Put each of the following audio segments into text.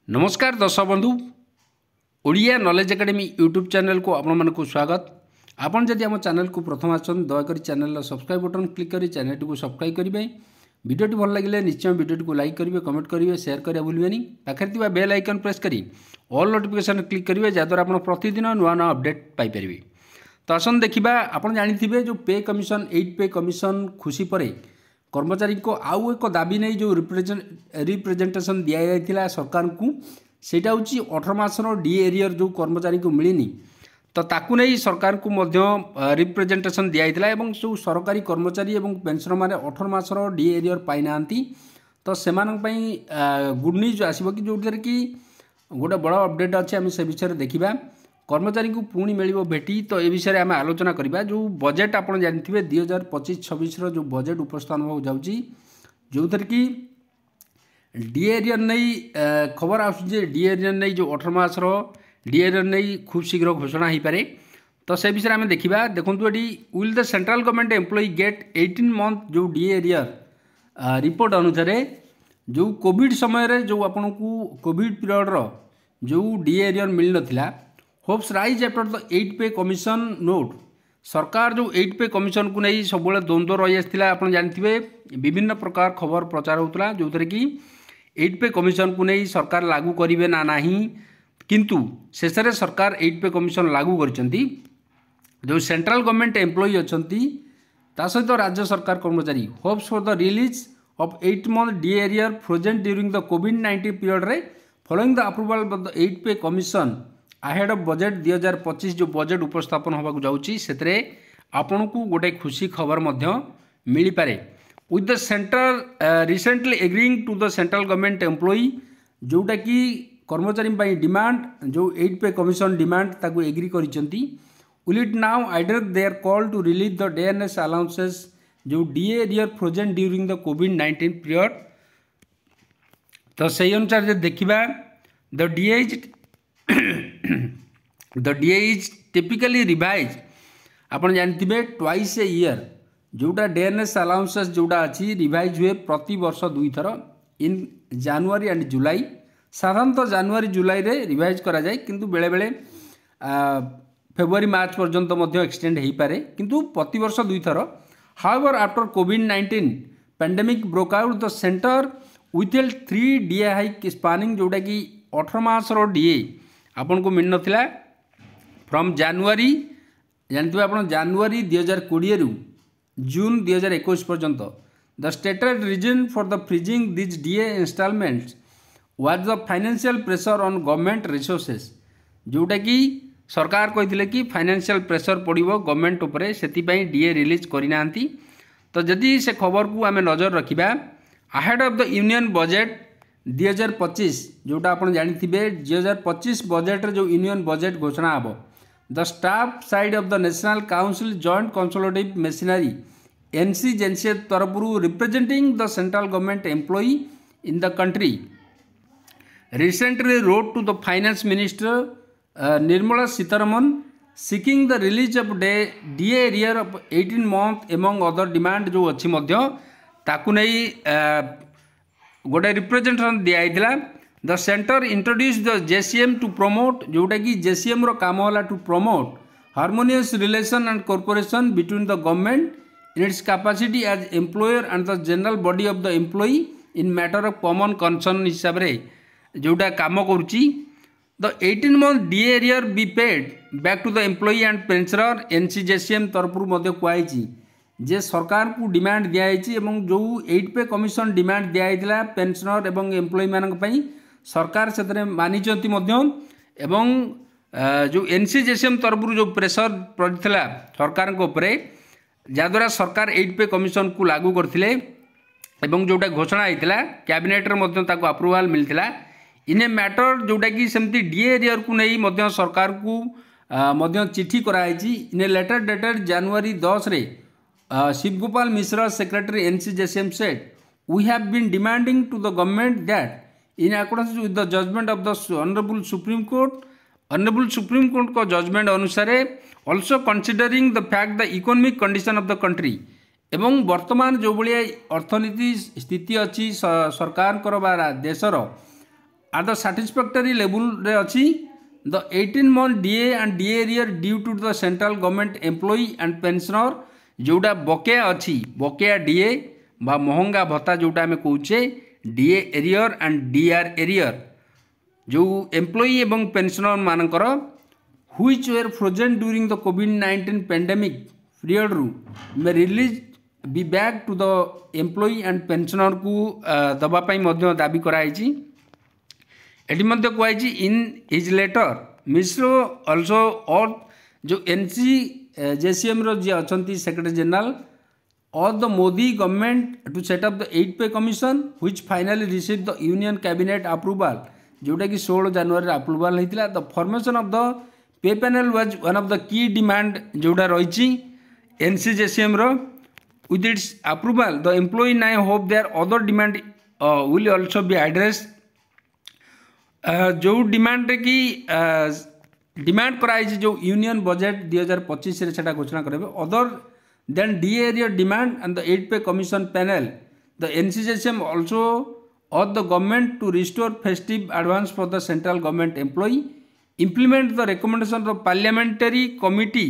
नमस्कार दर्शक बंधु Odia knowledge academy YouTube channel को आपण मन को स्वागत। आपन जदि आम चैनल को प्रथम आछन दयाकोरी चैनल सब्सक्राइब बटन क्लिक करी चैनल को सब्सक्राइब करेंगे। वीडियोटी भल लगे निश्चय वीडियोटी को लाइक करेंगे, कमेंट करेंगे, शेयर करें भूलें। पाखे बेल आइकन प्रेस करी ऑल नोटिफिकेशन क्लिक करेंगे जहाँद्वारा आप प्रतिदिन नुआ नुआ अपडेट पाइपर। तो आसन देखा आप जानते जो पे कमिशन 8 पे कमिशन खुशी पर कर्मचारी को आउ एक दाबी नहीं जो रिप्रेजेंटेशन दि जाता सरकार को सेटा हूँ 18 मासर डी एरियर जो कर्मचारी को मिलनी तो ताकू नहीं सरकार को रिप्रेजेंटेशन दि जाता जो सरकारी कर्मचारी और पेंशनर मैंने 18 मासर डी एरियर पाई ना तो से गुड न्यूज आसो कि जो कि गोटे बड़ अपडेट अच्छे आम से विषय देखा कर्मचारी को पुणी मिल भेटी। तो ये विषय आम आलोचना करवा जो बजेट आप जानते 2025-26 जो बजेट उपस्थान हो जाऊँगी जो थर कि डी एरियर नहीं खबर आसुचे डी एरियर नहीं जो 18 मासर डी एरियर नहीं खूब शीघ्र घोषणा हो पारे। तो से विषय आम देखा देखो ये will the central government employee get 18 month जो डी एरियर रिपोर्ट अनुसार जो कोविड समय जो आपन को कोविड पीरियड जो डी एरियर मिल नथिला hopes rise after the 8 pay commission note. सरकार जो 8 पे कमिशन को नहीं सब द्वंद्व रही आसाला आप जानते विभिन्न प्रकार खबर प्रचार होता जो थे कि 8 पे कमिशन को नहीं सरकार लागू करेंगे ना नहीं किंतु शेष में सरकार 8 पे कमिशन लागू करछंती। जो सेंट्रल गवर्नमेंट एम्प्लॉई अच्छा सहित राज्य सरकार कर्मचारी hopes for the release of 8 month D arrear present during the कोविड-19 पीरियड रे following the approval of the 8 pay commission ahead of budget 2025 जो बजेट उपस्थापन होगा जाऊँगी से आपण को गोटे खुशी खबर मिल पारे with the centre recently agreeing to the central government employee जोटा कि कर्मचारी डिमांड जो 8 पे कमिशन डिमांड ताकू एग्री करिसेंती। Will it now either they are call to release the DNS allowances जो the arrear present during the कोविड-19 period. तो सही अनुसार देखा the DA is typically revise आप जानते ट्वाइस ए ईयर जोटा डीएनएस अलाउंसेस जोटा अच्छी रिवाइज हुए प्रति वर्ष 2 थर इन जनवरी एंड जुलाई। साधारणतः जनवरी जुलाई रे रिवाइज करा जाए किंतु बेले बेले फेब्रुआरी मार्च पर्यंत एक्सटेंड हो पारे किंतु प्रति वर्ष 2 थर। However after covid pandemic broke out the centre with 3 DA hike spanning जोटा कि 18 मासर डीए आपन को मिल नथिला फ्रॉम जनवरी जानते आप जनवरी 2020 रु जून 2021 पर्यंत। The stated reason for the freezing this DA installments was the financial pressure on government resources जोटा कि सरकार कहते कि फाइनेंशियल प्रेशर पड़ो गवर्नमेंट उपरे से डीए रिलीज करना। तो जदि से खबर को आम नजर रखा ahead of the union budget 2025 जोटा आप जानते 2025 बजेट जो यूनियन बजेट घोषणा हे the staff side of the national council joint consultative machinery NC तरफ representing the central government employee in the country recently wrote to the finance minister Nirmala Sitharaman seeking the release of DA arrear of 18 month among other demand जो अच्छी ताकू नहीं गोटे representation दिया। The centre introduce the JCM to promote जोटा कि JCM रो काम होला to promote harmonious relation and corporation between the government in its capacity as employer and the general body of the employee in matter of common concern हिसाब रे जोटा काम करुच्ची। The 18 month D arrear be paid back to the employee and pensioner NCJCM तरफ कहुई जे सरकार को demand दिखाई जो 8 पे कमिशन डिमांड दिखाई पेंशनर एवं एम्प्लॉई मानी सरकार से मानी एवं जो एनसीजेसीएम तरफ जो प्रेशर पड़ा सरकार जहाद्वारा सरकार 8 पे कमिशन को लागू करते जोटा घोषणा होता कैबिनेट अप्रूवाल मिलता इन ए मैटर जोटा कि सेमती डी एरियर को नहीं सरकार को चिट्ठी कराई इन ए लेटर डेटेड जनवरी 10 रे Shivgopal Mishra secretary NCJCM said we have been demanding to the government that in accordance with the judgment of the honourable supreme court को जजमेंट अनुसार also considering the fact the economic condition of the country एवं वर्तमान जो भाई अर्थनीति स्थिति अच्छी सरकार देशर आर द satisfactory level रे अच्छी the 18-month DA and DA arrear due to the central government employee and pensioner जोटा बकेया अच्छी बकेया DA बा महंगा भत्ता जोटा आम कौचे DA arrear and DR arrear जो एम्प्लॉई एवं पेंशनर मानकर which were frozen during the कोविड-19 पेंडेमिक पीरियड रू may release be back to the employee and pensioner को दबापाई दाबी कराई। एटी मध्य कहुई in his letter Mishra also और जो NCJCM रो जी अच्छा सेक्रेटरी जनरल और the Modi government to set up the 8 pay commission which finally receive the union cabinet approval जोटा कि 16 जनवरी अप्रूवल होता। The formation of the pay panel was one of the की डिमांड जोटा रही NCJCM रो with its approval the employee now hope their other demand will also be addressed। जो demand की डिमांड कराई जो यूनियन बजेट 2025 रे सेटा घोषणा करेबे other than DA arrear demand and the 8 pay commission panel the NCJCM also urge the government to restore festive advance for the central government employee implement the recommendation of parliamentary committee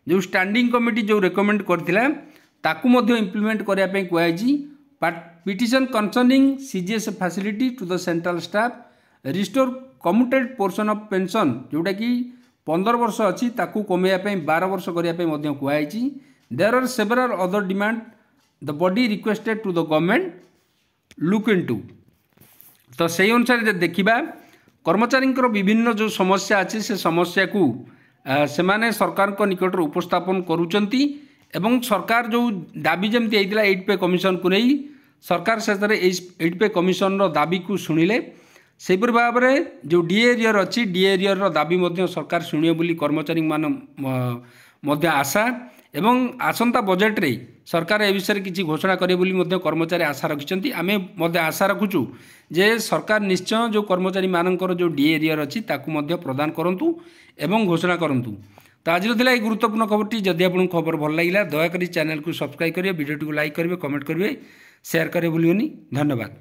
जो standing committee जो recommend करथिला ताकू मध्य implement करने कहुई। Petition concerning CGS facility to the central staff restore commuted portion of pension जोटा कि 15 वर्ष अच्छी ताकू कमेयापी 12 वर्ष करने कहुई। There are several other demand the body requested to the government look into. तो से अनुसार देखा कर्मचारी विभिन्न जो समस्या अच्छी से समस्या को से माने सरकार को निकट उपस्थापन करुचंती एवं सरकार जो दाबी जमती होता 8 पे कमिशन को नहीं सरकार से 8 पे कमिशन रो दाबी को शुणिले सेपरी भाव में जो DA एरियर अच्छी DA एरियर दाबी मध्य सरकार शुणे बोली कर्मचारी मान मध्य आशा एवं आसंता बजेट रे सरकार ए विषय किसी घोषणा करे बोली मध्य कर्मचारी आशा रखिंट। आमे मध्य आशा रखुचु जे सरकार निश्चय जो कर्मचारी मानकर जो DA एरियर अच्छी ताकू मध्य प्रदान करंतु एवं घोषणा करंतु। तो आज एक गुरुत्वपूर्ण खबरटी जदि आपको खबर भल लगा दयाकोरी चैनल को सब्सक्राइब करेंगे वीडियो को लाइक करेंगे कमेंट करेंगे शेयर करेंगे भूलिए। धन्यवाद।